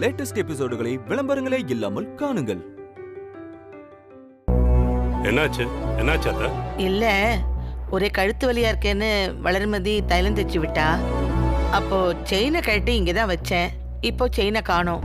Latest எபிசோடுகளை விளம்பரங்களே இல்லாமல் காணுங்கள். என்னாச்சு அத்தா? இல்ல, ஒரே கழுத்து வலியா இருக்கேன்னு வளர்மதி தைலம் தைச்சு விட்டா. அப்போ செயினை கழட்டி இங்கதான் வச்சேன். இப்போ செயினை காணோம்.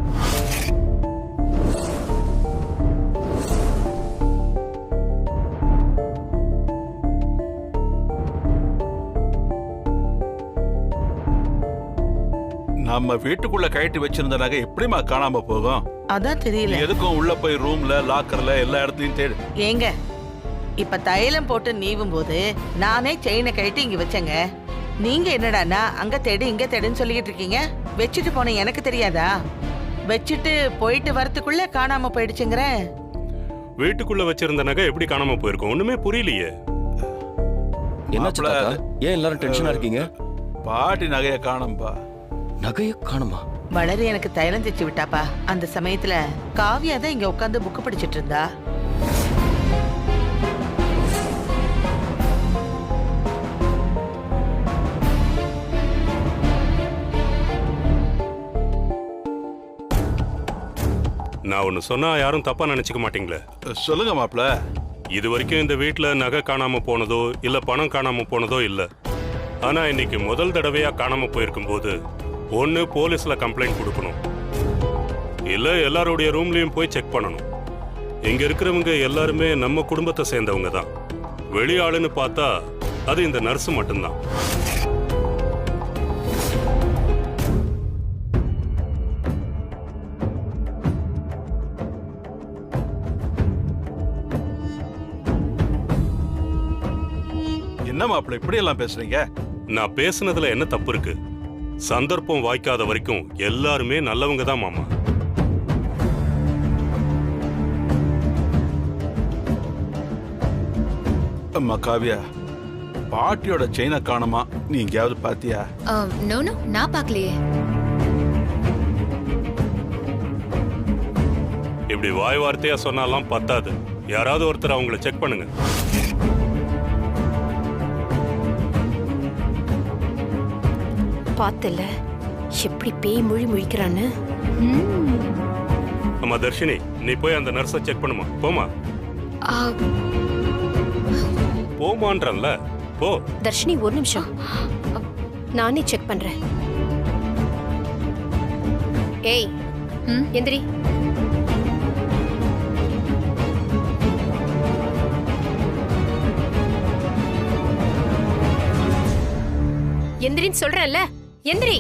நம்ம வீட்டுக்குள்ள கழட்டி வச்சிருந்த நகை எப்படிமா காணாம போகும்? அதான் தெரியல. எதுக்கும் உள்ள போய் ரூம்ல, லாக்கர்ல எல்லா இடத்துலயும் தேடு. ஏங்க, இப்ப தைலம் போட்டு நீவும் போது நானே செயினை கழட்டி இங்க வச்சேங்க. நீங்க என்னடானா அங்க தேடு இங்க தேடுன்னு சொல்லிட்டு இருக்கீங்க. வச்சுட்டு போன எனக்கு தெரியாதா? வச்சுட்டு போயிட்டு வரதுக்குள்ள காணாம போயிடுச்சுங்கிற. வீட்டுக்குள்ள வச்சிருந்த நகை எப்படி காணாம போயிருக்கும்? ஒண்ணுமே புரியலையே. என்னாச்சு தாத்தா? ஏன் எல்லாரும் டென்ஷனா இருக்கீங்க? பாட்டி நகைய காணோம்பா. நகைய காணுமா? வளரு எனக்கு தைலம் தைச்சு விட்டாப்பா. அந்த சமயத்துல காவியா தான் இங்க உட்காந்து புக்கு படிச்சிட்டு இருந்தா. நான் ஒன்னு சொன்னா யாரும் தப்பா நினைச்சுக்க மாட்டீங்களே? சொல்லுங்க மாப்ள. இது வரைக்கும் இந்த வீட்டுல நகை காணாம போனதோ இல்ல பணம் காணாம போனதோ இல்ல. ஆனா இன்னைக்கு முதல் தடவையா காணாம போயிருக்கும் போது ஒன்னு போலீஸ்ல கம்ப்ளைண்ட் கொடுக்கணும், இல்ல எல்லாருடைய ரூம்லயும் போய் செக் பண்ணணும். இங்க இருக்கிறவங்க எல்லாருமே நம்ம குடும்பத்தை சேர்ந்தவங்க தான். வெளியாளுன்னு பார்த்தா அது இந்த நர்ஸ் மட்டும்தான். என்ன மாப்ள இப்படி எல்லாம் பேசுறீங்க? நான் பேசுனதுல என்ன தப்பு இருக்கு? சந்தர்ப்பம் வாய்க்காத வரைக்கும் எல்லாருமே நல்லவங்க தான் மாமா. அம்மா காவியா, பாட்டியோட செயினை காணுமா? நீ எங்கேயாவது பாத்தியா? நோ நோ, நான் பார்க்கலையே. இப்படி வாய் வார்த்தையா சொன்னாலாம் பத்தாது. யாராவது ஒருத்தர் அவங்கள செக் பண்ணுங்க. பார்த்தல எப்படி பேய் மொழி முழிக்கிறான்னு. அம்மா தர்ஷினி, நீ போய் அந்த நர்ஸை செக் பண்ணுமா. போமா போமான்றல்ல, போ. தர்ஷினி ஒரு நிமிஷம், நானே செக் பண்றேன். ஏய் எந்திரி. எந்திரின்னு சொல்றேன்ல, எந்திரி.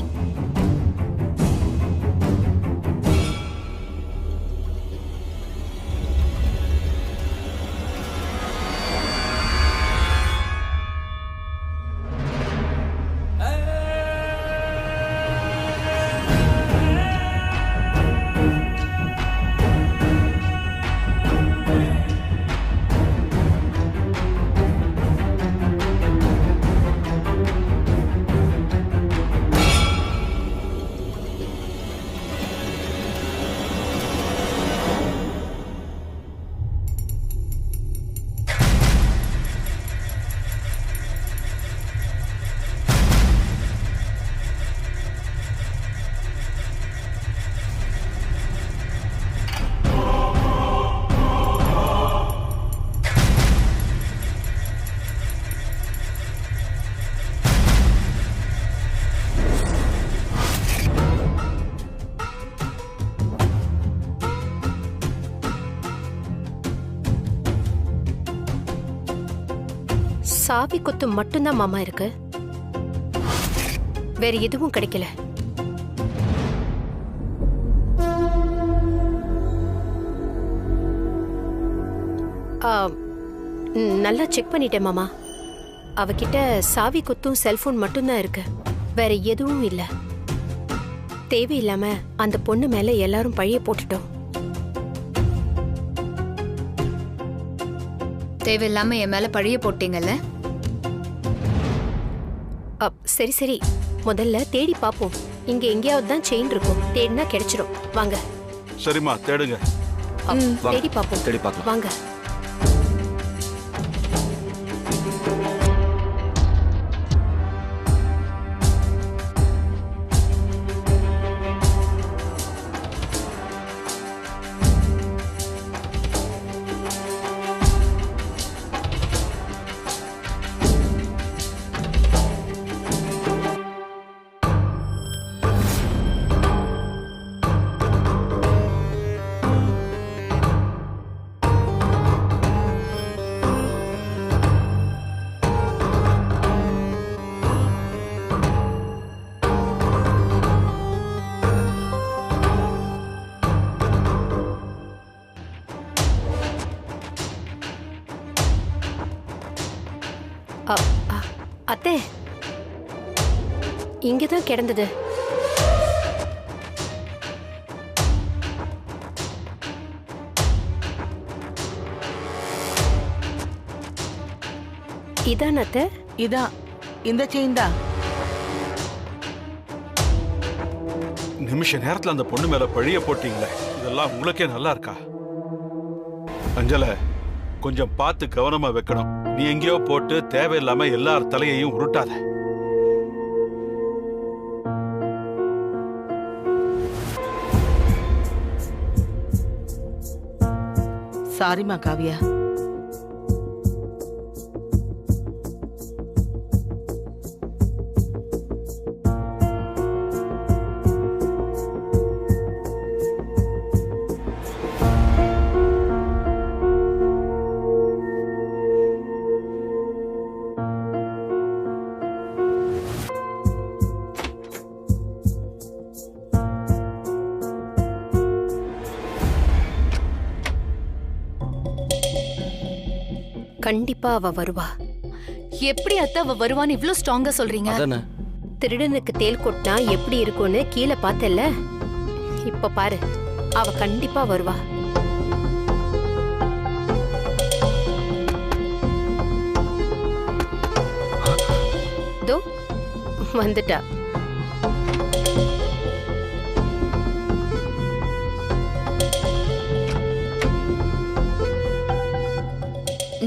சாவி கொத்து மட்டும்தான் மாமா இருக்கு, வேற எதுவும் கிடைக்கல. நல்லா செக் பண்ணிட்டேன் மாமா. அவகிட்ட சாவி கொத்தும் செல்போன் மட்டும்தான் இருக்கு, வேற எதுவும் இல்ல. தேவையில்லாம அந்த பொண்ணு மேல எல்லாரும் பழிய போட்டுட்டோம். தேவையில்லாம என் மேல பழிய போட்டீங்கல்ல. சரி சரி, முதல்ல தேடி பாப்போம். இங்க எங்கேயாவது தான் செயின் இருக்கும், தேடினா கிடைச்சிடும். வாங்க. சரிம்மா, தேடுங்க. தேடி பாப்போம். தேடி பார்க்கலாம். வாங்க. அத்தை, இங்கதான் கிடந்தது. இதான் அத்தை. இதான் இந்த செயின் தான். நிமிஷ நேரத்துல அந்த பொண்ணு மேல பழிய போட்டீங்களே, இதெல்லாம் உங்களுக்கே நல்லா இருக்கா? அஞ்சல, கொஞ்சம் பார்த்து கவனமா வைக்கணும். நீ எங்கேயோ போட்டு தேவையில்லாம எல்லார் தலையையும் உருட்டாத. சாரிம்மா காவியா. கண்டிப்பா அவ வருவா. எப்படி அத்தை அவ வருவான்னு இவ்ளோ ஸ்ட்ராங்கா சொல்றீங்க? அதானே. திருடனுக்கு தேல் கொட்டினா எப்படி இருக்கும்னு கீழே பார்த்தல்ல, இப்ப பாரு, அவ கண்டிப்பா வருவா. தோ வந்துட்டா.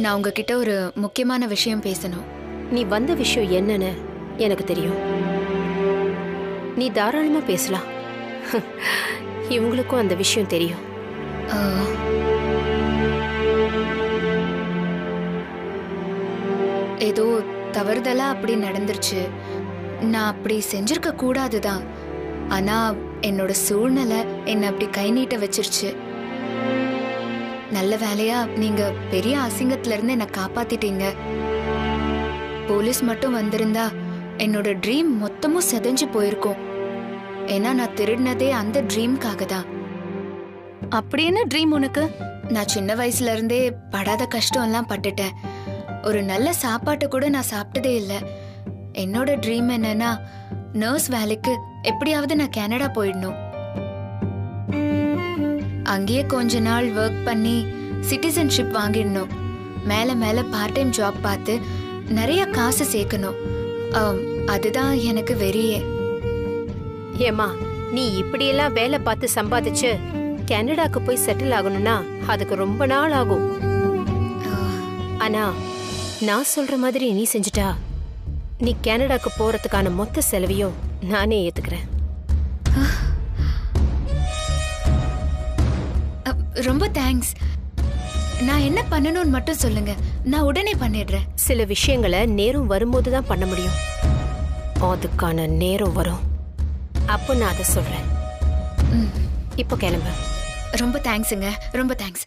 நான் உங்ககிட்ட ஒரு முக்கியமான விஷயம் பேசணும். நீ வந்த விஷயம் என்னன்னு எனக்கு தெரியும். நீ தாராளமா பேசலாம். இவங்களுக்கும் அந்த விஷயம் தெரியும். ஏதோ தவறுதலா அப்படி நடந்துருச்சு. நான் அப்படி செஞ்சிருக்க கூடாதுதான். ஆனா என்னோட சூழ்நிலை என்னை அப்படி கை நீட்ட வச்சிருச்சு. நல்ல வேலையா நீங்க பெரிய அசிங்கத்துல இருந்து என்னை காப்பாத்திட்டீங்க. போலீஸ் மட்டும் வந்திருந்தா என்னோட ட்ரீம் மொத்தமும் செதஞ்சு போயிருக்கும். ஏன்னா நான் திருடினதே அந்த ட்ரீம்காக தான். அப்படி என்ன ட்ரீம் உனக்கு? நான் சின்ன வயசுல இருந்தே படாத கஷ்டம் எல்லாம் பட்டுட்டேன். ஒரு நல்ல சாப்பாட்டை கூட நான் சாப்பிட்டதே இல்லை. என்னோட ட்ரீம் என்னன்னா, நர்ஸ் வேலைக்கு எப்படியாவது நான் கனடா போயிடணும். அங்கேயே கொஞ்ச நாள் ஒர்க் பண்ணி சிட்டிசன்ஷிப் வாங்கிடணும். மேல மேல பார்ட் டைம் ஜாப் பார்த்து நிறைய காசு சேர்க்கணும். அதுதான் எனக்கு வெறியே. ஏமா, நீ இப்படியெல்லாம் வேலை பார்த்து சம்பாதிச்சு கனடாக்கு போய் செட்டில் ஆகணும்னா அதுக்கு ரொம்ப நாள் ஆகும். ஆனா நான் சொல்ற மாதிரி நீ செஞ்சுட்டா நீ கனடாக்கு போறதுக்கான மொத்த செலவையும் நானே ஏத்துக்கிறேன். ரொம்ப தேங்க்ஸ். நான் என்ன பண்ணணும்னு மட்டும் சொல்லுங்க, நான் உடனே பண்ணிடுறேன். சில விஷயங்களை நேரம் வரும்போது தான் பண்ண முடியும். அதுக்கான நேரம் வரும், அப்போ நான் அதை சொல்றேன். இப்போ கிளம்பு. ரொம்ப தேங்க்ஸுங்க, ரொம்ப தேங்க்ஸ்.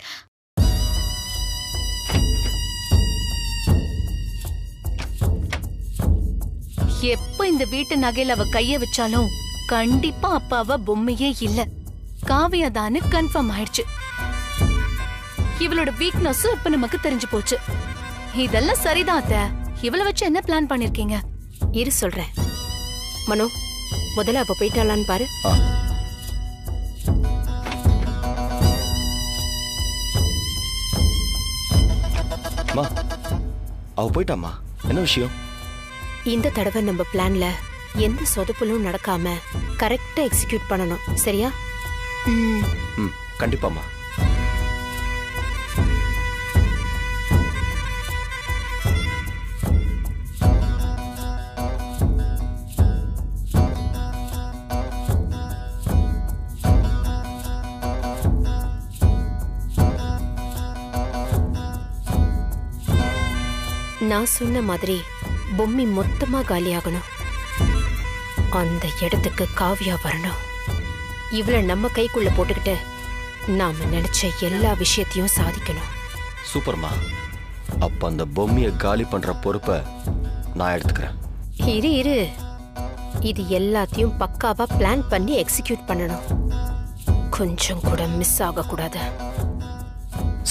எப்ப இந்த வீட்டு நகையில அவ கைய வச்சாலும் கண்டிப்பா அப்ப அவ பொம்மையே இல்ல, காவியா தான்னு கன்ஃபார்ம் ஆயிடுச்சு. இவளோட வீக்னஸ் இப்ப நமக்கு தெரிஞ்சு போச்சு. இதெல்லாம் சரிதான் அத்தை. இவளை வச்சு என்ன பிளான் பண்ணிருக்கீங்க? இரு சொல்றேன். மனோ, முதல்ல அவ போயிட்டாளான்னு பாரு. அவ போயிட்டாமா? என்ன விஷயம்? இந்த தடவை நம்ம பிளான்ல எந்த சொதப்பலும் நடக்காம கரெக்டா எக்ஸிக்யூட் பண்ணணும், சரியா? கண்டிப்பாமா. நான் சொன்ன மாதிரி பொம்மி மொத்தமா காலியாகணும். அந்த இடத்துக்கு காவியா வரணும். இவளை நம்ம கைக்குள்ள போட்டுக்கிட்டு நாம நினைச்ச எல்லா விஷயத்தையும் சாதிக்கணும். சூப்பர்மா. அப்ப அந்த பொம்மையை காலி பண்ற பொறுப்பை நான் எடுத்துக்கிறேன். இரு இரு, இது எல்லாத்தையும் பக்காவா பிளான் பண்ணி எக்ஸிக்யூட் பண்ணணும். கொஞ்சம் கூட மிஸ் ஆக கூடாது.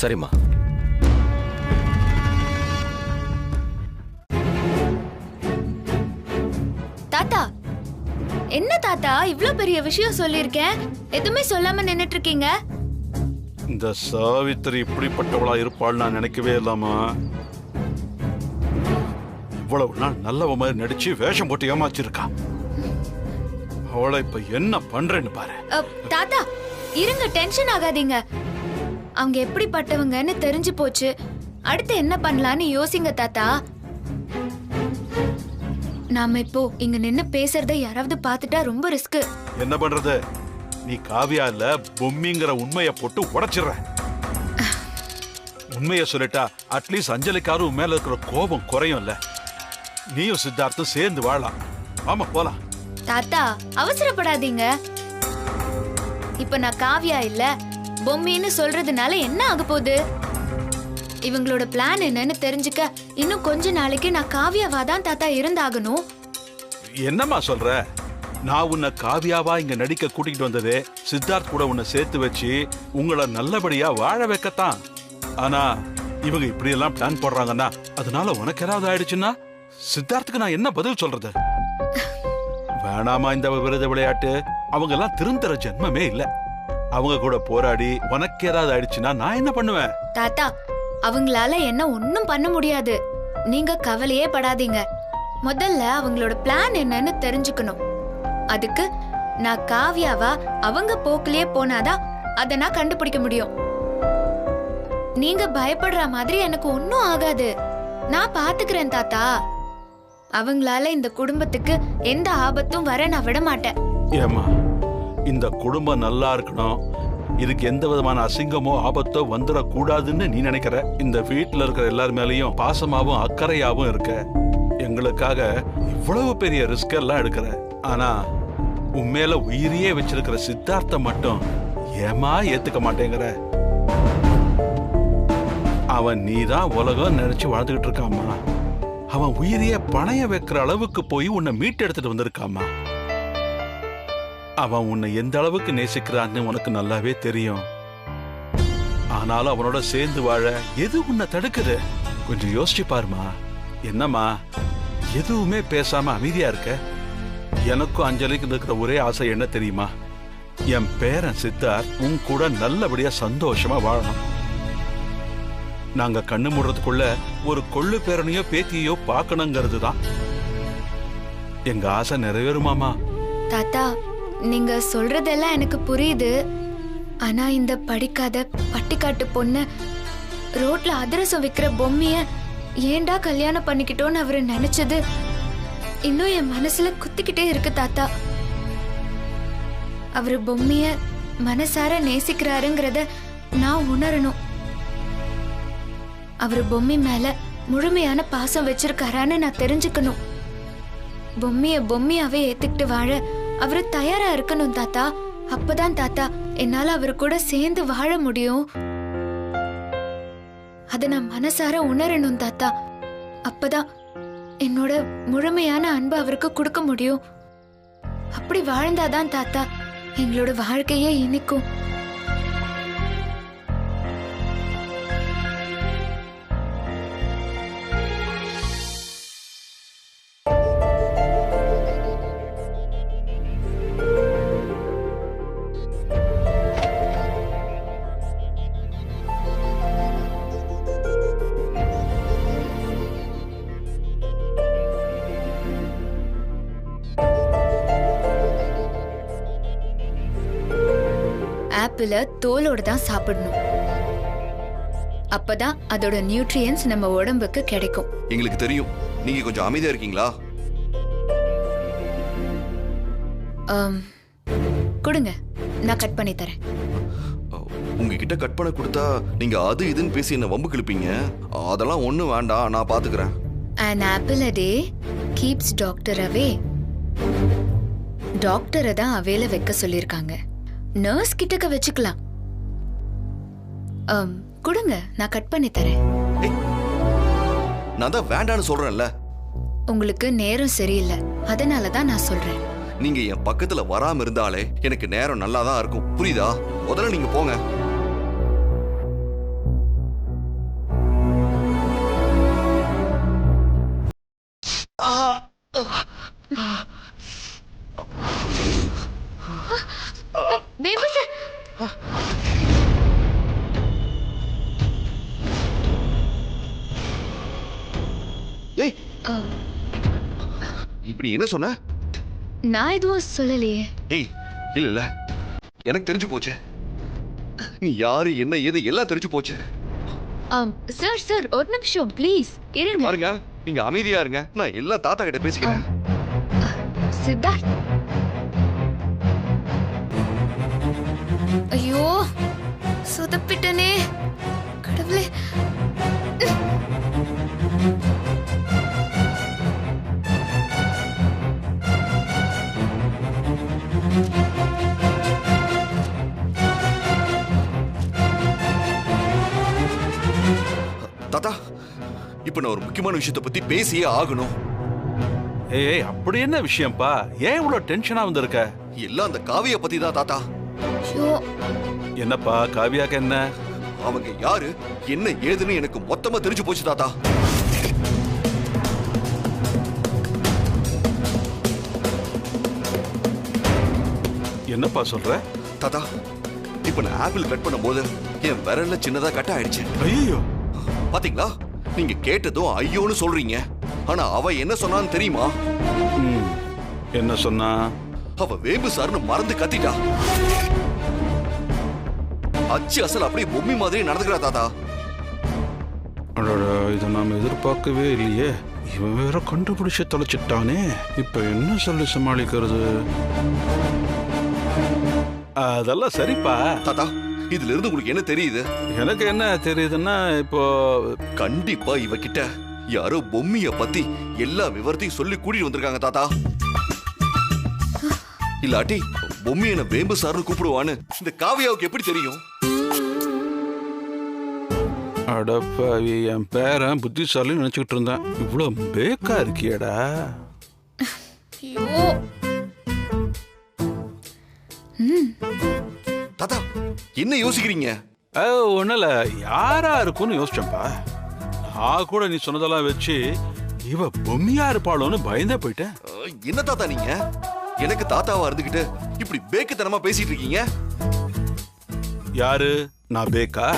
சரிம்மா. என்ன தாத்தா இவ்ளோ பெரிய விஷயம் சொல்லிருக்கேன், எதுவுமே சொல்லாம நின்னுட்டு இருக்கீங்க? இந்த சாவித்திரி இப்படிப்பட்டவளா இருப்பாள் நான் நினைக்கவே இல்லாமா. இவ்வளவு நாள் நல்லவ மாதிரி நடிச்சு வேஷம் போட்டு ஏமாச்சிருக்கா. அவளை இப்ப என்ன பண்றேன்னு பாரு. தாத்தா இருங்க, டென்ஷன் ஆகாதீங்க. அவங்க எப்படிப்பட்டவங்கன்னு தெரிஞ்சு போச்சு. அடுத்து என்ன பண்ணலான்னு யோசிங்க தாத்தா. நாம இப்போ இங்க நின்னு பேசுறத யாராவது பாத்துட்டா ரொம்ப ரிஸ்க். என்ன பண்றது? நீ காவியா இல்ல பொம்மிங்கிற உண்மையை போட்டு உடைச்சிடுற. உண்மையை சொல்லிட்டா அட்லீஸ்ட் அஞ்சலிக்காரும் மேல இருக்கிற கோபம் குறையும் இல்ல. நீயும் சித்தார்த்தும் சேர்ந்து வாழலாம். ஆமா போலாம். தாத்தா அவசரப்படாதீங்க. இப்ப நான் காவியா இல்ல பொம்மின்னு சொல்றதுனால என்ன ஆக போகுது? இவங்களோட பிளான் என்னன்னு தெரிஞ்சுக்க இன்னும் கொஞ்ச நாளைக்கு நான் காவியாவா தான் தாத்தா இருந்தாகணும். என்னம்மா சொல்ற? நான் உன்னை காவியாவா இங்க நடிக்க கூட்டிட்டு வந்ததே சித்தார்த் கூட உன்னை சேர்த்து வச்சு உங்களை நல்லபடியா வாழ வைக்கத்தான். ஆனா இவங்க இப்படி எல்லாம் பிளான் போடுறாங்கன்னா அதனால உனக்கு ஏதாவது ஆயிடுச்சுன்னா சித்தார்த்துக்கு நான் என்ன பதில் சொல்றது? வேணாமா இந்த விருத விளையாட்டு. அவங்க எல்லாம் திருந்தற ஜென்மமே இல்ல. அவங்க கூட போராடி உனக்கு ஏதாவது ஆயிடுச்சுன்னா நான் என்ன பண்ணுவேன்? தாத்தா அவங்களால என்ன ஒன்னும் பண்ண முடியாது. நீங்க கவலையே படாதீங்க. முதல்ல அவங்களோட பிளான் என்னன்னு தெரிஞ்சுக்கணும். அதுக்கு நான் காவியாவா அவங்க போக்கிலே போனாதான் அதை நான் கண்டுபிடிக்க முடியும். நீங்க பயப்படுற மாதிரி எனக்கு ஒன்னும் ஆகாது. நான் பாத்துக்கிறேன் தாத்தா. அவங்களால இந்த குடும்பத்துக்கு எந்த ஆபத்தும் வர நான் விட மாட்டேன். ஏமா இந்த குடும்பம் நல்லா இருக்கணும், இதுக்கு எந்த விதமான அசிங்கமோ ஆபத்தோ வந்துடக்கூடாதுன்னு நீ நினைக்கிற. இந்த வீட்டுல இருக்கிற எல்லார் மேலயும் பாசமாவும் அக்கறையாவும் இருக்க. எங்களுக்காக இவ்வளவு பெரிய ரிஸ்க் எல்லாம் எடுக்கிற. ஆனா உண்மையில உயிரியே வச்சிருக்கிற சித்தார்த்த மட்டும் ஏமா ஏத்துக்க மாட்டேங்கிற? அவன் நீதான் உலகம் நினைச்சு வாழ்ந்துகிட்டு இருக்காமா. அவன் உயிரியே பணைய வைக்கிற அளவுக்கு போய் உன்னை மீட்டு எடுத்துட்டு வந்திருக்காமா. அவன் உன்னை எந்த அளவுக்கு நேசிக்கிறான்னு உனக்கு நல்லாவே தெரியும். ஆனாலும் அவனோட சேர்ந்து வாழ எது உன்னை தடுக்குது? கொஞ்சம் யோசிச்சு பாருமா. என்னம்மா எதுவுமே பேசாம அமைதியா இருக்க? எனக்கும் அஞ்சலிக்கு இருக்கிற ஒரே ஆசை என்ன தெரியுமா? என் பேரன் சித்தார்த் உன் கூட நல்லபடியா சந்தோஷமா வாழணும். நாங்க கண்ணு மூடுறதுக்குள்ள ஒரு கொள்ளு பேரனையோ பேத்தியோ பார்க்கணுங்கிறது தான் எங்க ஆசை. நிறைவேறுமாமா? தாத்தா நீங்க சொல்றதெல்லாம் எனக்கு புரியுது. ஆனா இந்த படிக்காத பட்டிக்காட்டு பொண்ணு ரோட்ல அதிரசம் விக்கிற பொம்மைய ஏண்டா கல்யாணம் பண்ணிக்கிட்டோன்னு அவரு நினைச்சது இன்னும் என் மனசுல குத்திக்கிட்டே இருக்கு தாத்தா. அவரு பொம்மைய மனசார நேசிக்கிறாருங்கிறத நான் உணரணும். அவரு பொம்மை மேல முழுமையான பாசம் வச்சிருக்காரான்னு நான் தெரிஞ்சுக்கணும். பொம்மையாவே ஏத்துக்கிட்டு வாழ அவரு தயாரா இருக்கணும் தாத்தா. அப்பதான் தாத்தா என்னால அவரு கூட சேர்ந்து வாழ முடியும். அத நான் மனசார உணரணும் தாத்தா. அப்பதான் என்னோட முழுமையான அன்பு அவருக்கு கொடுக்க முடியும். அப்படி வாழ்ந்தாதான் தாத்தா எங்களோட வாழ்க்கையே இனிக்கும். ஆப்பிள தோலோட தான் சாப்பிடணும். அப்பதான் அதோட நியூட்ரியன்ஸ் நம்ம உடம்புக்கு கிடைக்கும். எங்களுக்கு தெரியும். நீங்க கொஞ்சம் அமைதியா இருக்கீங்களா? கொடுங்க, நான் கட் பண்ணி தரேன். உங்ககிட்ட கட் பண்ண கொடுத்தா நீங்க அது இதுன்னு பேசி என்ன வம்பு கிழப்பீங்க. அதெல்லாம் ஒண்ணும் வேண்டாம், நான் பாத்துக்கிறேன். An apple a day keeps doctor away. டாக்டரை தான் அவேல வைக்க சொல்லிருக்காங்க. நர்ஸ் கிட்டக்க வச்சுக்கலாம். கொடுங்க, நான் கட் பண்ணி தரேன். நான் தான் வேண்டான்னு சொல்றேன்ல. உங்களுக்கு நேரம் சரியில்லை, அதனால தான் நான் சொல்றேன். நீங்க என் பக்கத்துல வராம இருந்தாலே எனக்கு நேரம் நல்லா தான் இருக்கும். புரியுதா? முதல்ல நீங்க போங்க. வேம்பு சார். ஏய் இப்படி என்ன சொன்ன? நான் எதுவும் சொல்லலையே. ஏய் இல்ல இல்ல எனக்கு தெரிஞ்சு போச்சு. நீ யாரு என்ன ஏது எல்லாம் தெரிஞ்சு போச்சு. சார் சார் ஒரு நிமிஷம் ப்ளீஸ் இருங்க. பாருங்க நீங்க அமைதியா இருங்க, நான் எல்லாம் தாத்தா கிட்ட பேசிக்கிறேன். சித்தார்த். ஐயோ சொதப்பிட்டனே கடவுளே. தாத்தா இப்ப நான் ஒரு முக்கியமான விஷயத்தை பத்தி பேசியே ஆகணும். ஏய் அப்படி என்ன விஷயம்ப்பா? ஏன் இவ்வளவு டென்ஷனா வந்திருக்க? எல்லாம் அந்த காவிய பத்தி தான் தாத்தா. ஐயோ என்னப்பா காவியாக்கு என்ன? அவங்க யாரு என்ன ஏதுன்னு எனக்கு மொத்தமா தெரிஞ்சு போச்சு தாத்தா. என்னப்பா சொல்ற? தாத்தா இப்ப நான் ஆப்பிள் கட் பண்ணும் போது என் விரல்ல சின்னதா கட் ஆயிடுச்சு. ஐயோ பாத்தீங்களா? நீங்க கேட்டதும் ஐயோன்னு சொல்றீங்க. ஆனா அவ என்ன சொன்னான்னு தெரியுமா? என்ன சொன்னா? அவ வேம்பு சார்னு மறந்து கத்திட்டா. அச்சு அசல் அப்படியே பொம்மி மாதிரி நடந்துக்கிறா தாத்தா. அடடா இதை நாம எதிர்பார்க்கவே இல்லையே. இவன் வேற கண்டுபிடிச்சு தொலைச்சிட்டானே. இப்ப என்ன சொல்லி சமாளிக்கிறது? அதெல்லாம் சரிப்பா தாத்தா. இதுல இருந்து உங்களுக்கு என்ன தெரியுது? எனக்கு என்ன தெரியுதுன்னா இப்போ கண்டிப்பா இவகிட்ட யாரோ பொம்மிய பத்தி எல்லா விவரத்தையும் சொல்லி கூட்டிட்டு வந்திருக்காங்க தாத்தா. இல்லாட்டி பொம்மி என்ன வேம்பு சார்னு கூப்பிடுவான்னு இந்த காவியாவுக்கு எப்படி தெரியும்? அடப்பாவி என் பேரன் புத்திசாலின்னு நினைச்சுக்கிட்டு இருந்தேன். இவ்வளவு பேக்கா இருக்கியடா. தாத்தா என்ன யோசிக்கிறீங்க? ஒண்ணுல யாரா இருக்கும்னு யோசிச்சேன்ப்பா. நான் கூட நீ சொன்னதெல்லாம் வச்சு இவ பொம்மியா இருப்பாளோன்னு பயந்தே போயிட்டேன். என்ன தாத்தா நீங்க எனக்கு தாத்தாவா இருந்துகிட்டு இப்படி பேக்குத்தனமா பேசிட்டு இருக்கீங்க? யாரு நான் பேக்கா?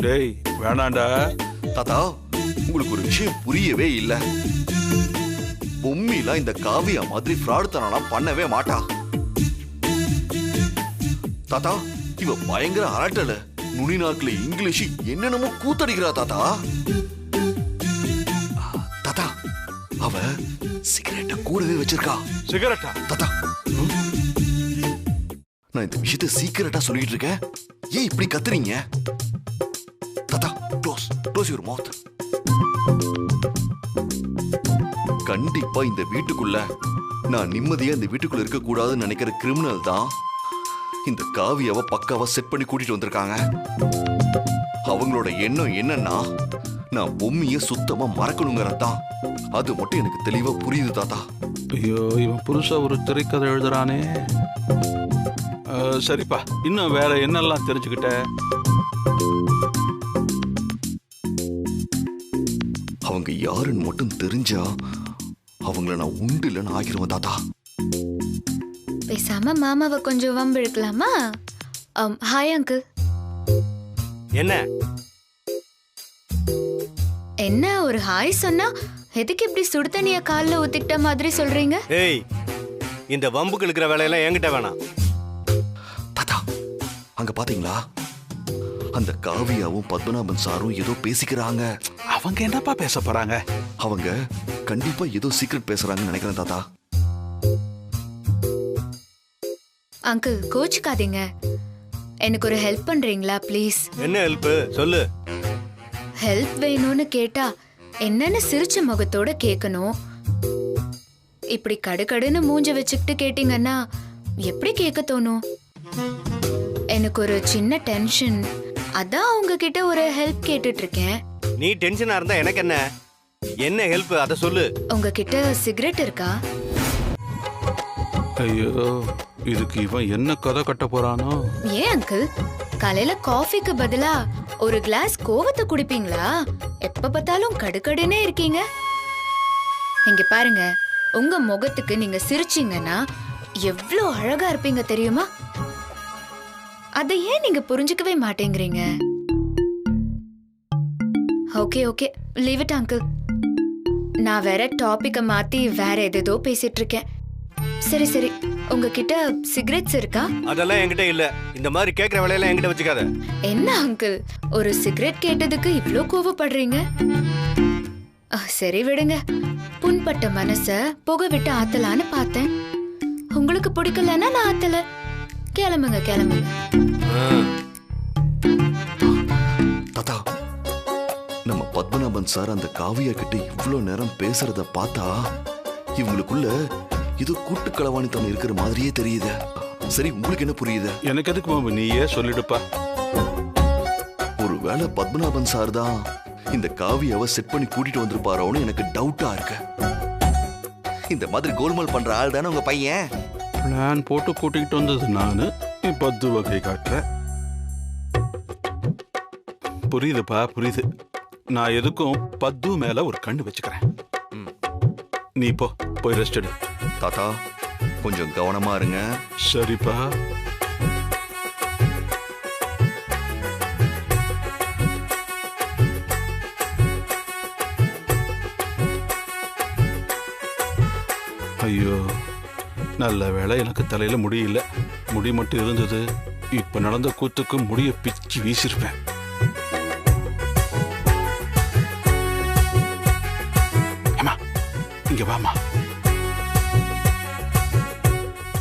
டேய் வேணாண்டா தாத்தா. உங்களுக்கு ஒரு விஷயம் புரியவே இல்ல. பொம்மிலாம் இந்த காவியா மாதிரி ஃப்ராட் தனம் பண்ணவே மாட்டா தாத்தா. இவ பயங்கர அரட்டல நுனி நாக்குல இங்கிலீஷ் என்னென்னமோ கூத்தடிக்கிறா தாத்தா. தாத்தா அவ சிகரெட்ட கூடவே வச்சிருக்கா. சிகரெட்டா? தாத்தா நான் இந்த விஷயத்தை சீக்கிரட்டா சொல்லிட்டு இருக்கேன். ஏன் இப்படி கத்துறீங்க? தாத்தா க்ளோஸ் யுவர் மவுத். கண்டிப்பா இந்த வீட்டுக்குள்ள நான் நிம்மதியா இந்த வீட்டுக்குள்ள இருக்க கூடாதுன்னு நினைக்கிற கிரிமினல் தான் இந்த காவியாவை பக்காவா செட் பண்ணி கூட்டிட்டு வந்திருக்காங்க. அவங்களோட எண்ணம் என்னன்னா நான் பொம்மியை சுத்தமா மறக்கணுங்கிறதான். அது மட்டும் எனக்கு தெளிவா புரியுது தாத்தா. ஐயோ இவன் புதுசா ஒரு திரைக்கதை எழுதுறானே. சரிப்பா இன்னும் வேற என்னெல்லாம் தெரிஞ்சுக்கிட்ட? அவங்க யாருன்னு மட்டும் தெரிஞ்சா அவங்கள நான் உண்டு இல்லைன்னு ஆகிருவேன் தாத்தா. பேசாம மாமாவை கொஞ்சம் வம்பு இழுக்கலாமா? Hi uncle. என்ன என்ன ஒரு ஹாய் சொன்னா எதுக்கு இப்படி சுடு தண்ணிய கால்ல ஊத்திக்கிட்ட மாதிரி சொல்றீங்க? ஏய் இந்த வம்புக்கு இருக்கிற வேலையெல்லாம் என்கிட்ட வேணாம். தாத்தா அங்க பாத்தீங்களா? அந்த காவியாவும் பத்மநாபன் சாரும் ஏதோ பேசிக்கிறாங்க. அவங்க என்னப்பா பேச போறாங்க? அவங்க கண்டிப்பா ஏதோ சீக்ரெட் பேசுறாங்கன்னு நினைக்கிறேன் தாத்தா. அங்கிள் கோச்சுக்காதீங்க. எனக்கு ஒரு ஹெல்ப் பண்றீங்களா ப்ளீஸ்? என்ன ஹெல்ப் சொல்லு. ஹெல்ப் வேணும்னு கேட்டா என்னன்னு சிரிச்ச முகத்தோட கேட்கணும். இப்படி கடுகடுன்னு மூஞ்ச வச்சுக்கிட்டு கேட்டீங்கன்னா எப்படி கேட்க தோணும்? எனக்கு ஒரு சின்ன டென்ஷன், அதான் உங்ககிட்ட ஒரு ஹெல்ப் கேட்டுட்டு இருக்கேன். நீ டென்ஷனா இருந்தா எனக்கு என்ன? என்ன ஹெல்ப் அத சொல்லு. உங்ககிட்ட சிகரெட் இருக்கா? ஐயோ இதுக்கு இவன் என்ன கதை கட்ட போறானோ? ஏன் அங்கிள் காலையில காஃபிக்கு பதிலா ஒரு கிளாஸ் கோவத்தை குடிப்பீங்களா? எப்ப பார்த்தாலும் கடுகடுனே இருக்கீங்க. இங்க பாருங்க, உங்க முகத்துக்கு நீங்க சிரிச்சீங்கன்னா எவ்வளவு அழகா இருப்பீங்க தெரியுமா? அதை ஏன் நீங்க புரிஞ்சுக்கவே மாட்டேங்கிறீங்க? Okay okay, leave it uncle. நான் வேற டாபிக்க மாத்தி வேற ஏதேதோ பேசிட்டு இருக்கேன். சரி சரி, உங்ககிட்ட சிகரெட்ஸ் இருக்கா? அதெல்லாம் என்கிட்ட இல்ல. இந்த மாதிரி கேக்குற வேலையெல்லாம் என்கிட்ட வச்சுக்காத. என்ன அங்கிள், ஒரு சிகரெட் கேட்டதுக்கு இவ்ளோ கோவப்படுறீங்க? சரி விடுங்க. புண்பட்ட மனச புகை விட்டு ஆத்தலான்னு பார்த்தேன். உங்களுக்கு பிடிக்கலன்னா நான் ஆத்தல. கிளம்புங்க கிளம்புங்க. தாத்தா, நம்ம பத்மநாபன் சார் அந்த காவியா கிட்ட இவ்ளோ நேரம் பேசுறத பார்த்தா இவங்களுக்குள்ள ஏதோ கூட்டு களவாணித்தனம் இருக்கிற மாதிரியே தெரியுது. சரி, உங்களுக்கு என்ன புரியுது? எனக்கு எதுக்கு மாமா, நீயே சொல்லிடுப்பா. ஒருவேளை பத்மநாபன் சார் தான் இந்த காவியாவை செட் பண்ணி கூட்டிட்டு வந்திருப்பாரோன்னு எனக்கு டவுட்டா இருக்கு. இந்த மாதிரி கோல்மால் பண்ற ஆள் தானே உங்க பையன்? பிளான் போட்டு கூட்டிகிட்டு வந்தது நானு, பத்து வகை காட்டுறேன். புரியுதுப்பா புரியுது. நான் எதுக்கும் பத்து மேல ஒரு கண்ணு வச்சுக்கிறேன். நீ போய் ரெஸ்ட் எடு. தாத்தா, கொஞ்சம் கவனமா இருங்க. சரிப்பா. ஐயோ, நல்ல வேளை எனக்கு தலையில முடி இல்ல. முடி மட்டும் இருந்தது, இப்ப நடந்த கூத்துக்கு முடிய பிச்சு வீசிருப்பேன். அம்மா, இங்க வாமா.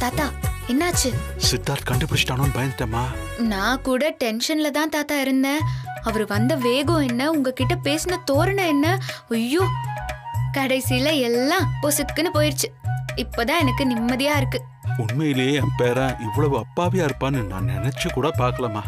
தாத்தா, என்னாச்சு? சித்தார்த் கண்டுபிடிச்சிட்டானோன்னு பயந்துட்டேம்மா. நான் கூட டென்ஷன்ல தான் தாத்தா இருந்தேன். அவர் வந்த வேகம் என்ன, உங்ககிட்ட பேசின தோரணை என்ன, ஐயோ கடைசியில எல்லாம் பொசுக்குன்னு போயிருச்சு. இப்பதான் எனக்கு நிம்மதியா இருக்கு. உண்மையிலேயே என் பேரன் இவ்வளவு அப்பாவியா இருப்பான்னு நான் நினைச்சு கூட பார்க்கலாமா.